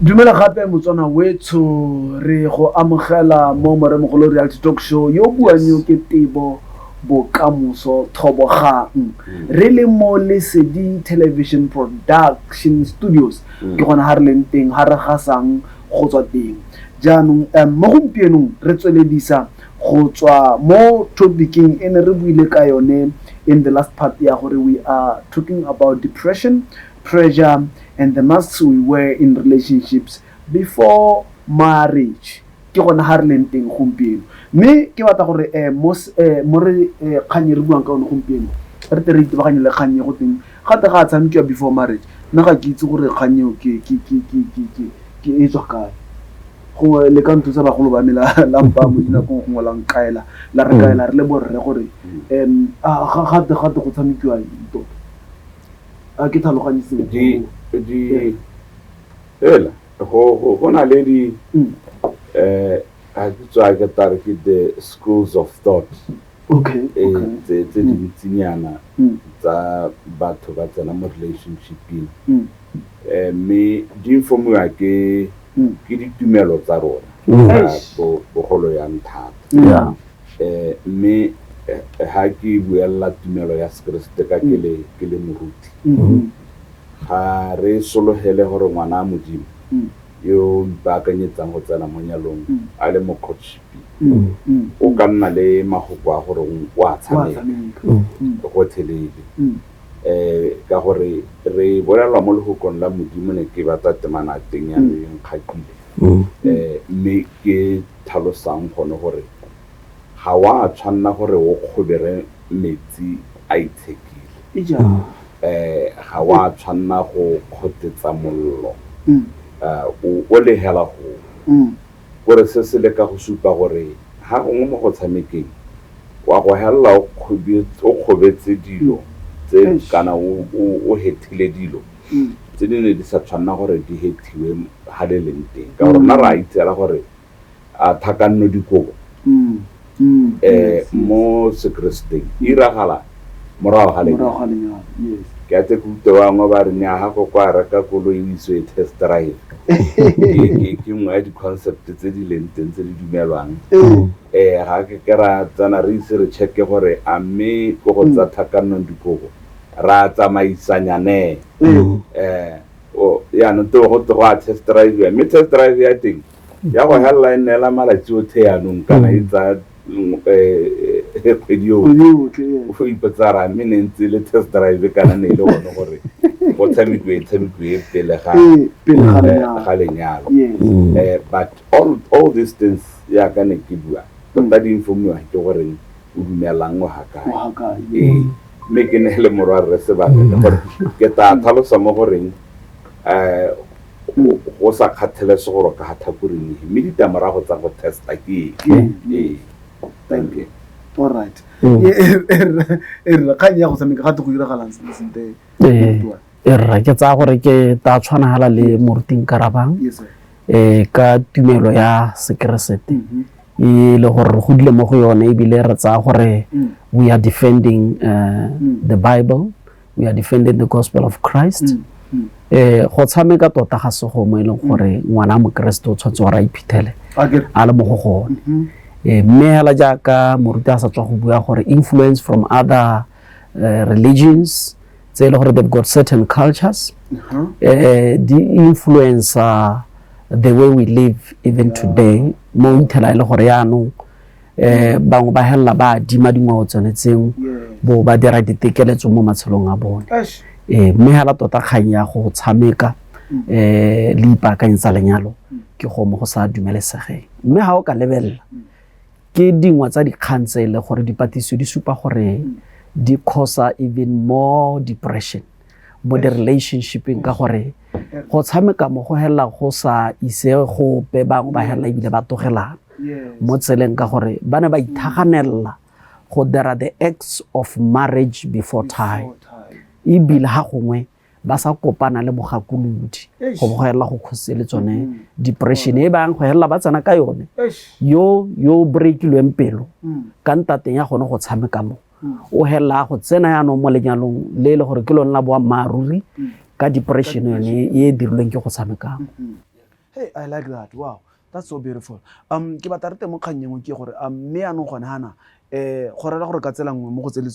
Dumela gape motswana wetso re go amogela mo Moremogolo Reality Talk Show yo buang yo ke Tebo Bokamoso Thobogang re le mo Lesedi Television Production Studios ke gona ha re leng teng ha re gasang go tswa teng jaanong mo gompienong re tsweledisa go tswa mo topicing ene re buile ka yone in the last part ya gore we are talking about depression, pressure, and the masks we wear in relationships before marriage. Ke gona ha re leng teng gompieno mme ke batla gore mo re kganye re buang ka one gompieno re tle re itebaganye le kganye go teng gate ga tshamekiwa before marriage nna ga ke itse gore kganye ke e tswa kae go le ka ntse ba go ba mela lampa mo dinakong go ngolang kaela la re kaela re le borre gore gate go tshamekiwa ito a ke tlhaloganye di ela go na le di a tswa ke tare ke the schools of thought okay tse di tsinyana tsa batho ba tsena mo relationshiping me di informiwa ke ditumelo tsa rona bogolo ya nthata mme ha ke buella tumelo ya Sekreste ka ke le moruti ga re solohele gore ngwana a modimo yo baakanyetsang go tsena mo nyalong a le mo courtshiping o ka nna le magoko a gore wa tshameka go thelele ka gore re bolelwa mo lehokong la modimo ne ke batla temana teng ya le nkgakile mme ke tlhalosang gone gore ga wa tshwanna gore o kgobere metsi a itshekile ga wa tshwanna go kgotetsa mollo o le hela go gore se se le ka go supa gore ha gongwe mo go tshamekeng wa go hella o kgobetse dilo tse kana o hetile dilo tse di ne di sa tshwanna gore di hethiwe ha le leng teng ka gore nna ra itsela gore a thakanno dikobo mo Sekresteng iragala morago ga lenyalo ke a tse ke utewangwe ba re nya ha go kwa reka koloi o iswe test drive ke nngwe ya di-concept tse di leng teng tse di dumelwang ga ke ra tsana re ise re check-e gore a mme ko go tsa thakannong dikobo ra tsamaisanyane yaanong te go te go a test drive ya mme test drive ya teng ya go hella e neela malatsi otlhe yaanong kana e tsa kgwedi yo o ipotsa ra mme ne ntse le test drive kana ne e le gone gore go tshamekiwe pele ga lenyalo but all these things ya ka ne ke bua tota di informiwa ke gore o dumelang go hakae mme ke ne le morwarre sebaka gore ke ta tlhalosa mo goreng go sa kgathelese gore ka hathakureng mme ditlamorago tsa go testa ke thank you all right kgang ya go tshameka gate go diragalang sente rra ke tsa gore ke ta tshwanagala le moruting Karabang ka tumelo ya Sekeresete e le gore go dile mo go yone e bile re tsa gore we are defending the Bible, we are defending the gospel of Christ go tshameka tota ga se go mo e leng gore ngwana mo Kriste o tshwantse wa ra iphithele a le mo go gone mme hela jaaka moruti a sa tswa go bua gore influence from other religions tse le gore they've got certain cultures the influence the way we live even today mo ithela ile gore yaanong bangwe ba hella ba dima dingwao tsone tseo bo ba dira ditekeletso mo matshelong a bone mme hela tota kgang ya go tshameka le ipaakanyetsa lenyalo ke go mo go sa dumelesegeng mme ha o ka lebella ke dingwa tsa dikgang tse le gore dipatiso di supa gore di cause even more depression mo the relationshiping ka gore go tshameka mo go hella go sa ise go pe bangwe ba hella ebile ba togelana mo tseleng ka gore ba ne ba ithaganella go dira the acts of marriage before time ebile ha gongwe ba sa kopana le mogakolodi go bogela go khosele tsone depression e bang go hella ba tsana ka yone yo breakilweng pelo ka ntateng ya gone go tshameka mo o hella go tsena ya no mo lenyalong le le gore ke lona la boa maruri ka depression yone e dirilweng ke go tshameka Hey, I like that. Wow, that's so beautiful. Ke batla re temo kgang yengwe ke gore mme yanong gone hana go rela gore ka tsela nngwe mo go tse le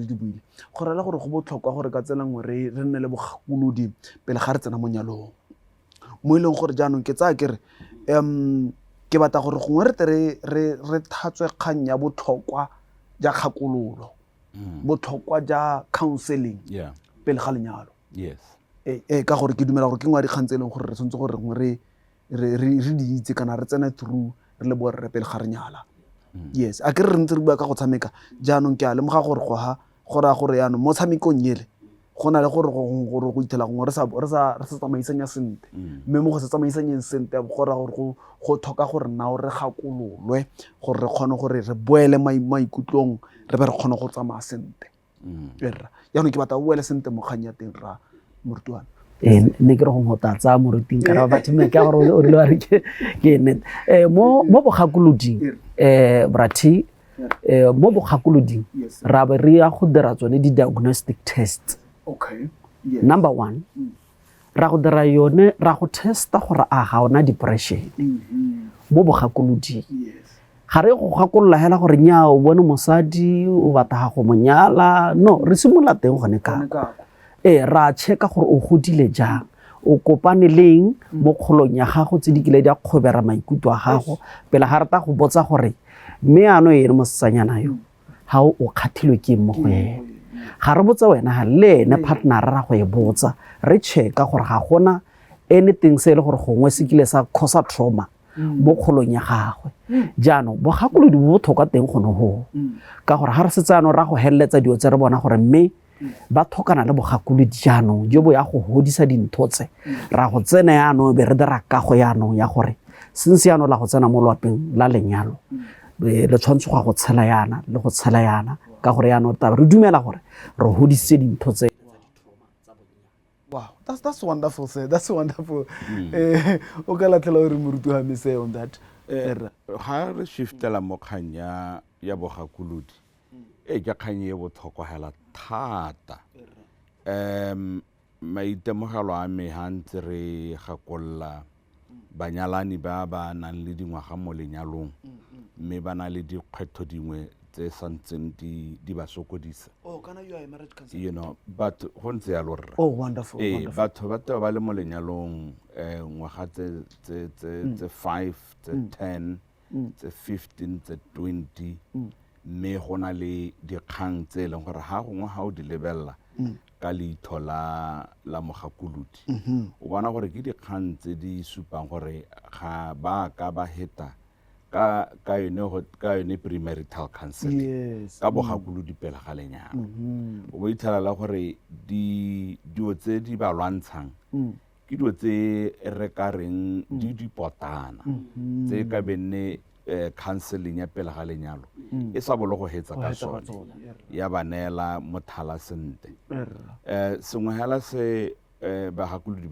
di buile go rela gore go botlhokwa gore ka tsela nngwe re nne le bogakolodi pele ga re tsena mo nyalong mo ileng gore jaanong ke tsaya kere ke batla gore gongwe re thatswe kgang ya botlhokwa ja kgakololo botlhokwa ja counseling pele ga lenyalo ka gore ke dumela gore ke ngwa dikgang tse e leng gore re tshwanetse gore gongwe re di itse kana re tsena through re le borre pele ga re nyala yes a ke re ntse re bua ka go tshameka jaanong ke a lemoga gore go raya gore yaanong mo tshamekong yele go na le gore go ithela gongwe re sa tsamaisanya sentle mme mo go se tsamaisanyeng sentle go raya gore go tlhoka gore nao re gakololwe gore re kgone gore re boele maikutlong re be re kgone go tsamaya sentle yaanong ke batla o boele sentle mo kgang ya teng ra morutwana ne ke re go ngotatsa moruting ka batho me ka gore o dilo re ke net mo bogakoloding brati mo bogakoloding ra be re ya go dira tsone di diagnostic tests number 1 ra go dira yone ra go testa gore a ga ona depression mo bogakoloding ga re go gakolola hela gore nya o bone mosadi o batla go monyala no re simola teng gone ka ra checka gore o godile jang o kopane leng mo kgolong ya gago tse di kile di a kgobera maikutlo a gago pele ga rata go botsa gore mme ano ene mosetsanyana yo ha o kgathilwe ke mo go ene ga re botsa wena ha le ene partner ra go e botsa re checka gore ga gona anything se le gore gongwe se kile sa cause trauma mo kgolong ya gagwe jaanong bogakolodi bo botlhokwa teng gone ho ka gore ha re setsano ra go helletsa dio tse re bona gore mme ba thokana le bogakolodi jaanong jo bo ya go hodisa dintho tse ra go tsena yaanong be re dira kago yaanong ya gore since yaanong la go tsena mo lwapeng la lenyalo le tshwanetse go tshela yana le go tshela yana ka gore yaanong taba re dumela gore re hodise dintho tse. Wow, that's wonderful, sir. That's wonderful. O ka latlhela gore moruti wa me say on that. Ha re shiftela mo kganya ya bogakolodi ke kganye e botlhokwa hela thata maitemogelo a me ha ntse re gakolola banyalani ba ba nang le dingwaga mo lenyalong mme ba na le dikgwetho dingwe tse santseng di ba sokodisa kana you are a marriage counselor but go ntse yalo rra wonderful batho ba le mo lenyalong ngwaga tse 5 tse 10 tse 15 tse 20 mme go na le dikgang tse leng gore ha gongwe ha o di lebella ka leitho la mogakolodi o bona gore ke dikgang tse di supang gore ga ba ka ba heta ka yone premarital counseling ka bogakolodi pele ga lenyalo o bo itlhala gore dio tse di ba lwantshang ke dio tse re ka reng di potana tse ka benne counseling ya pele ga lenyalo e sa bolo go hetsa ka sone ya banela mothala sente sengwe hela se bagakolodi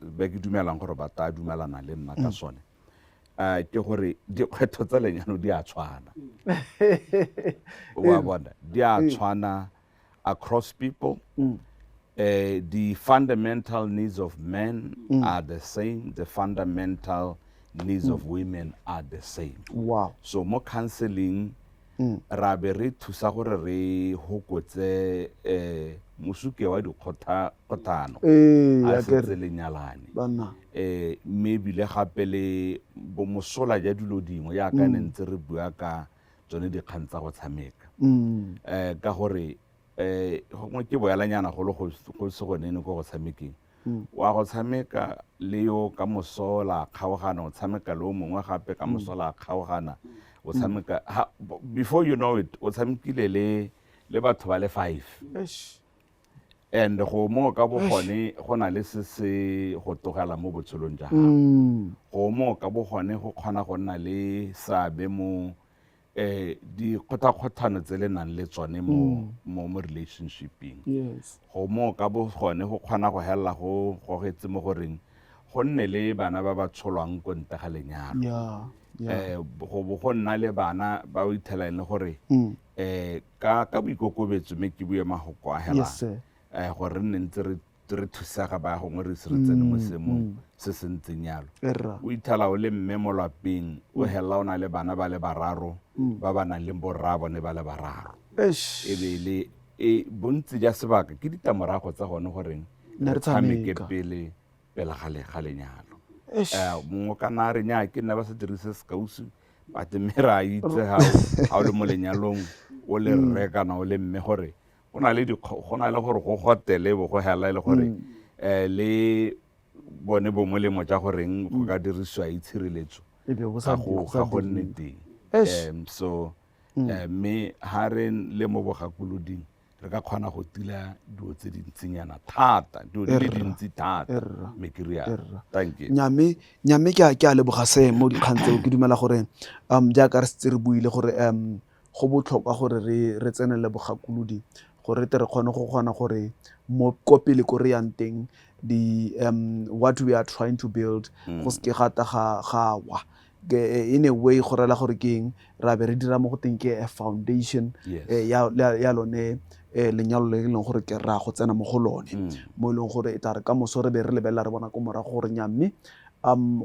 ba ke dumelang gore ba ta dumelana le nna ka sone ke gore dikgwetho tsa lenyalo di a tshwana wa bona di a tshwana across people the fundamental needs of men are the same, the fundamental needs of women are the same. Wow. So mo counseling ra be re thusa gore re hokotse musuke wa dikgothano a setse lenyalane maybe le gape le bo mosola ja dilo dingwe ya ka ntse re bua ka tsone dikgang tsa go tshameka ka gore gongwe ke boyalanyana go le go se gonene go tshamekeng wa go tshameka le yo ka mosola kgaogana o tshameka le o mongwe gape ka mosola kgaogana o tshameka before you know it o tshamekile le batho ba le 5 and go mo ka bogone go na le se go togela mo botshelong ja gago go mo ka bogone go kgona go nna le sabe mo di kgothakgothano tse le nang le tsone mo relationshiping go mo ka bogone go kgona go hella go getse mo goreng go nne le bana ba ba tsholwang ko ntle ga lenyalo go nna le bana ba o ithelang gore ka boikokobetso me ke bue mahoko a hela gore nne ntse to re thusaga ba gongwe re se re tsene mo seemong se se ntseng yalo o ithala o le mme mo lapeng o helela o na le bana ba le bararo ba ba nang le borra bone ba le bararo ebile bontsi ja sebaka ke ditamorago tsa gone goreng re tshameke pele ga lenyalo mongwe kana re nya ke nna ba se dirise sekausu but mme ra itse ga o le mo lenyalong o le rre kana o le mme gore go na le gore go gotele bo go hela le gore le bone bo molemo ja goreng go ka dirisiwa itshireletso ga go nne teng so mme ha re le mo bogakoloding re ka kgona go tila dilo tse dintsinyana thata dilo di le dintsi thata thank you nyame ke a leboga se mo dikgang tseo ke dumela gore jaaka re setse re buile gore go botlhokwa gore re tsenele bogakolodi gore re kgone go kgona gore mo kopele ko re yang teng what we are trying to build go se ke gata ga wa in a way go rela gore keng ra be re dira mo go teng ke a foundation ya lone lenyalo le leng gore ke ra go tsena mo go lone mo leng gore e tla re ka moso re be re lebelela re bona ko morago gore nyamme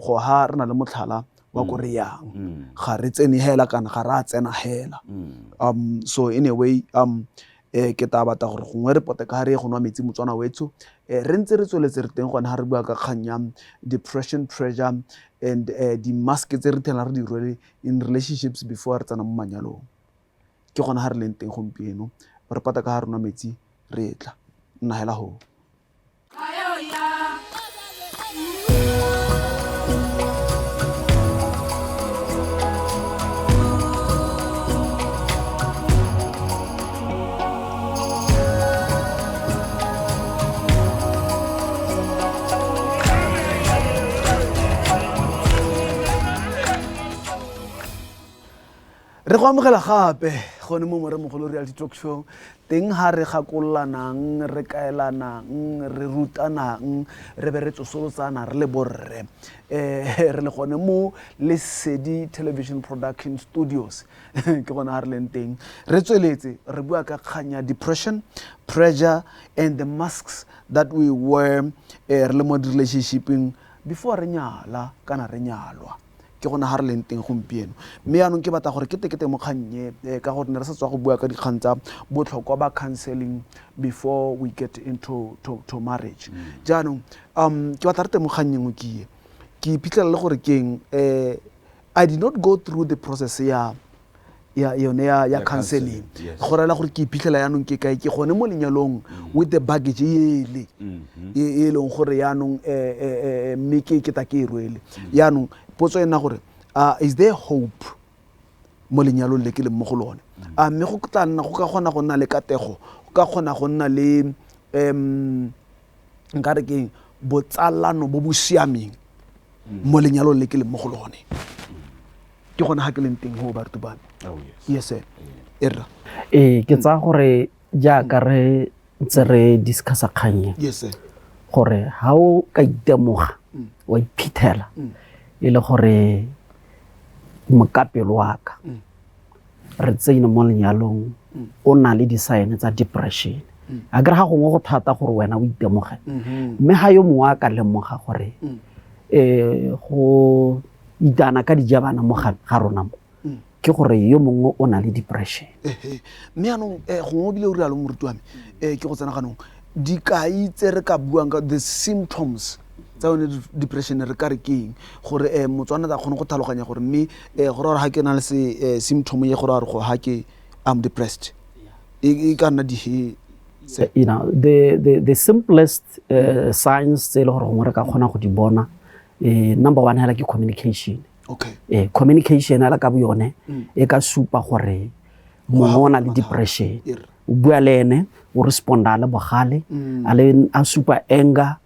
go ha re na le motlhala wa ko re yang ga re tsene hela kana ga ra tsena hela so in a way ke ta batla gore gongwe re pote ka re go nwa metsi motswana wetso re ntse re tsweletse re teng gone ha re bua ka kganya depression, pressure and di mask tse re tela re di rwele in relationships before re tsena mo manyalong ke gone ha re leng teng gompieno re pata ka ha re nwa metsi re tla nna hela ho re go amogela gape gone mo Moremogolo Reality Talk Show teng ha re gakolanang re kaelanang re rutanang re be re tsosolotsana re le borre re le gone mo Lesedi Television Production Studios ke gone ha re leng teng re tsweletse re bua ka kganya depression, pressure and the masks that we wear re le mo relationshiping before re nyala kana re nyalwa ke gona ha re leng teng gompieno mme yanong ke batla gore ke tekete mo kgannye ka gore ne re sa tswa go bua ka dikgang tsa botlhokwa ba counseling before we get into marriage jaanong ke batla re teng mo kgannyeng ke iphitlhela le gore keng I did not go through the process ya counseling go rela gore ke iphitlhela yanong ke kae ke gone mo lenyalong with the baggage ele e leng gore yanong mme ke ta ke rwele yanong potso ena gore is there hope mo lenyalong le ke le mo go lone mme go tla nna go ka gona go nna le katego go ka gona go nna le nka re keng botsalano bo bo siameng mo lenyalong le ke le mo go lone ke gona ha ke leng teng ho barutubane yes sir era ke tsa gore jaaka re ntse re discussa kganye yes sir gore ha o ka itemoga wa iphithela e le gore mokapelo wa ka re tsene mo lenyalong o na le di-sign tsa depression a ke re ga gongwe go thata gore wena o itemoge mme ha yo mongwe a ka lemoga gore go itana ka dijabana mo ga rona ke gore yo mongwe o na le depression mme anong gongwe bile o rialo moruti wa me ke go tsena ganong dikai tse re ka buang ka the symptoms tsa yone depression re ka re keng gore motswana da kgone go tlhaloganya gore mme gore ha ke na le symptom ye gore go ha ke am depressed e ka nna the simplest signs tse le gore gongwe re ka kgona go di bona number 1 hela ke communication communication ala ka bo yone e ka supa gore mongwe o na le depression o bua le ene o responda le bogale a supa anger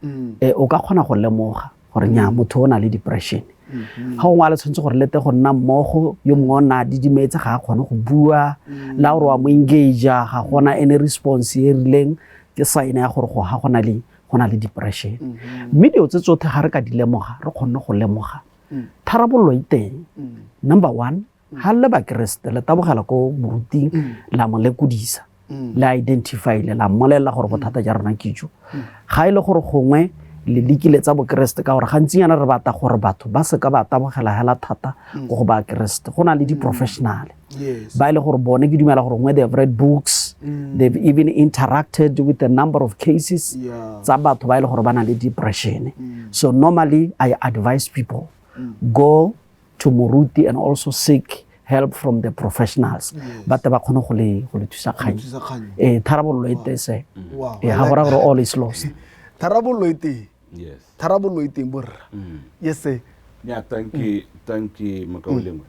o ka kgona go lemoga gore nya motho o na le depression ha o ngwala tshwantse gore lete go nna mmogo yo mongwe o na didimetse ga a kgone go bua la gore wa mo engage ga gona any response e rileng ke sign ya gore go ha go na le depression mme dilo tse tsotlhe ga re ka di lemoga re kgonne go lemoga tharabollo iteng number 1 ha le ba kreste le tabogela ko moruting la mo lekodisa la identify le la mmolela gore bothata ja rona ke jo ga ile gore gongwe le lekile tsa bokeresete ka gore gantsinyana re bata gore batho ba se ka ba tabogela hela thata go go ba keresete go na le di-professional ba ile gore bone ke dumela gore ngwe they have read books they've even interacted with a number of cases tsa batho ba ile gore ba na le depression so normally I advise people go to moruti and also seek help from the professionals but ba khone go le thusa kgang tharabollo e tse ha gora gore all is lost tharabollo e teng yes tharabollo e teng borra yes sir yeah thank you Makaulengwe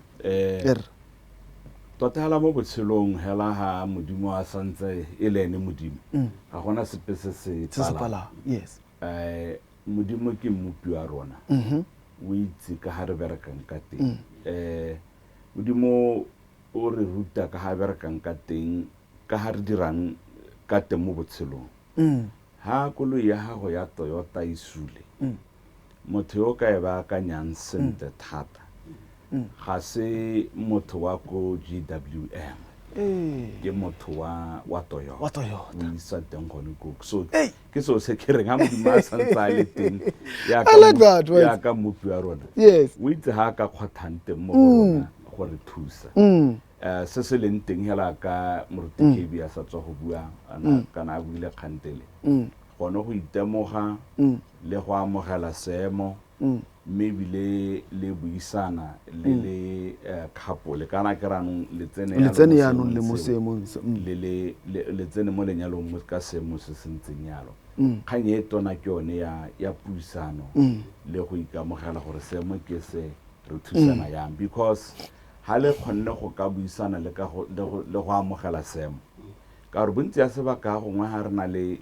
tota hala mo botshelong hela ha modimo a santse e lene modimo ga gona sepe se pala yes modimo ke mmupi wa rona o itse ka ha re berekang ka teng modimo o re ruta ka ha berekang ka teng ka ha re dirang ka teng mo botshelong ha koloi ya gago ya Toyota e sule motho yo ka e baakanyang sentle thata ga se motho wa ko GWM ke motho wa Toyota o isa teng gone ko so ke so se ke reng ha modimo a santsa le teng ya ka mmupi wa rona o itse ha ka kgwathante mo rona gore thusa se se leng teng hela ka moruti KB a sa tswa go bua kana a buile kgantele gone go itemoga le go amogela seemo maybe le buisana le couple kana ke ranong le tsene yanong le mo seemong le tsene mo lenyalong mo ka seemo se sentseng yalo kganye e tona ke yone ya puisano le go ikamogela gore seemo ke se re thusana yang because ha le khonne go ka buisana le go amogela seemo ka re bontsi ya sebaka gongwe ha re na le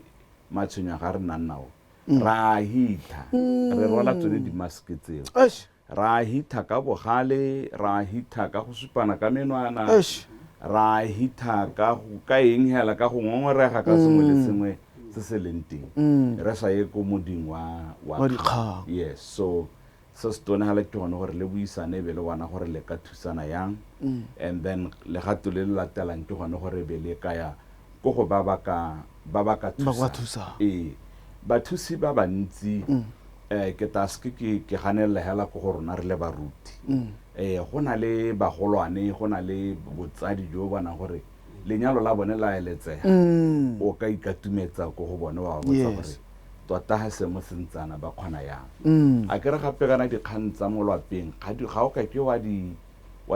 matshwenya ga re nannao ra hita re rola tsone di maske tseo ra hita ka bogale ra hita ka go supana ka menwana ra hita ka eng hela ka go ngongorega ka sengwe le sengwe se se leng teng re sa ye ko moding wa dikgang yes so se se tone hala ke gone gore le buisane be le wana gore le ka thusana yang and then le gato le latelang ke gone gore be le kaya go go ba ba ka thusa bathusi ba bantsi ke taske ke ganela hela go go rona re le baruti go na le bagolwane go na le botsadi jo bana gore lenyalo la bone la eletsega o ka ikatumetsa go go bone wa botsa gore tota ha se mo sentsana ba khona yang a kere gape kana dikgang tsa molwapeng ga o ka ke wa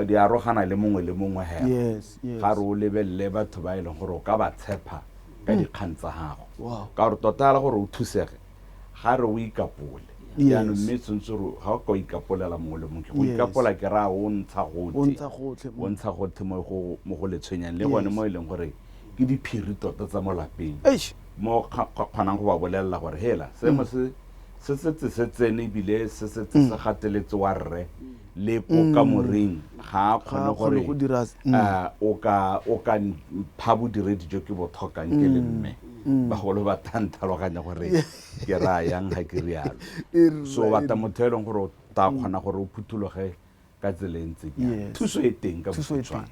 di arogana le mongwe hela ga re o lebelle batho ba ileng gore o ka ba tshepa ka dikgang tsa gago ka gore tota la gore o thusege ga re o ikapole yaanong mme tshwanetse gore ga o ka o ikapolela mongwe le mongwe go ikapola ke raya o ntsha gotlhe mo go letshwenyang le gone mo e leng gore ke diphiri tota tsa molapeng mo kgonang go ba bolelela gore hela seemo se setse se tsene ebile se setse se gateletse wa rre le ko ka moreng ga a kgone gore o ka pha bodiredi jo ke botlhokang ke le mme bagolo ba thantaloganya gore ke rayang ga ke rialo so bata motho e leng gore o ta kgona gore o phuthuloge ka tsela e ntse thuso e teng ka botswana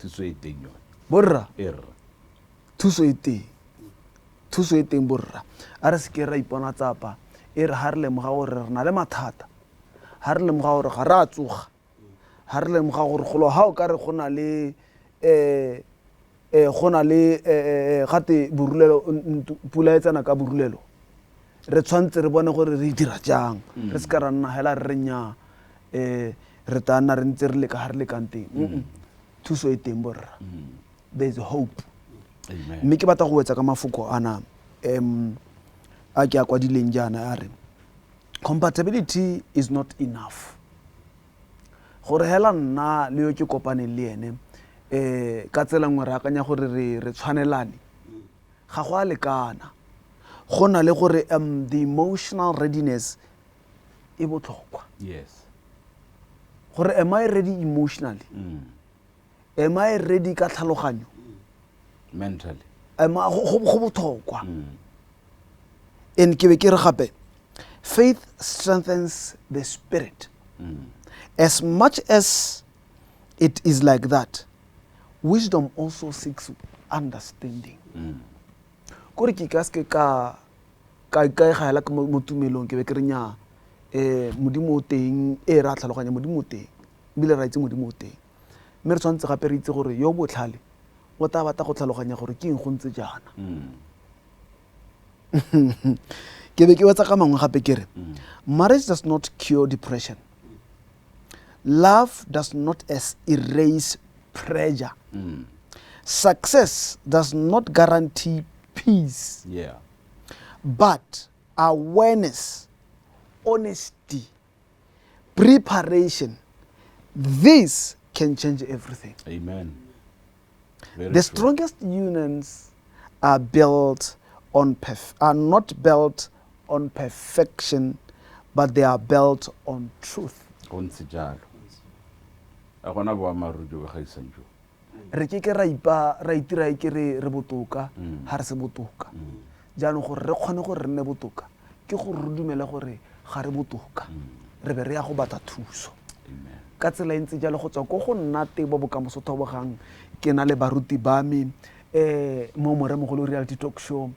thuso e teng yone borra thuso e teng borra a re se ke ra ipona tsapa e re ha re lemoga gore re na le mathata ha re lemoga gore ga re a tsoga ha re lemoga gore golo ha o ka re go na le gate borulelo pula e tsena ka borulelo re tshwantse re bone gore re dira jang re se ka ra nna hela re nya re ta nna re ntse re le ka ha re le kang teng thuso e teng borra there is hope mme ke batla go wetsa ka mafoko ana a ke a kwadileng jaana a re compatibility is not enough gore hela nna le yo ke kopaneng le ene ka tsela nngwe re akanya gore re tshwanelane ga go a lekana go na le gore the emotional readiness e botlhokwa gore am I ready emotionally am I ready ka tlhaloganyo mentally go botlhokwa and ke be ke re gape faith strengthens the spirit as much as it is like that wisdom also seeks understanding kore ke ka ka ga ela ka mo tumelong ke be ke re nya modimo o teng ra tlhaloganya modimo o teng bile ra itse modimo o teng mme re tshwanetse gape re itse gore yo botlhale o tla batla go tlhaloganya gore ke eng go ntse jaana ke be ke wetsa ka mangwe gape ke re marriage does not cure depression. Love does not erase pressure. Success does not guarantee peace. Yeah. But awareness, honesty, preparation, this can change everything. Amen. The strongest unions are built on are not built on perfection, but they are built on truth. Re ke ra itira ke re botoka ha re se botoka jaanong gore re kgone gore re nne botoka ke gore re dumele gore ga re botoka re be re ya go batla thuso ka tsela ntse jalo go tswa go go nna tebo bokamoso thobogang ke na le baruti ba me mo Moremogolo Reality Talk Show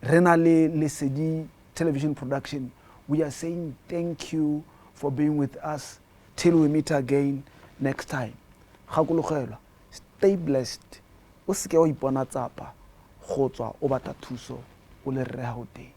re na le Lesedi Television Production. We are saying thank you for being with us till we meet again next time. Gakologelwa, stay blessed. O se ke wa ipona tsapa go tswa o batla thuso o le rre ha o teng.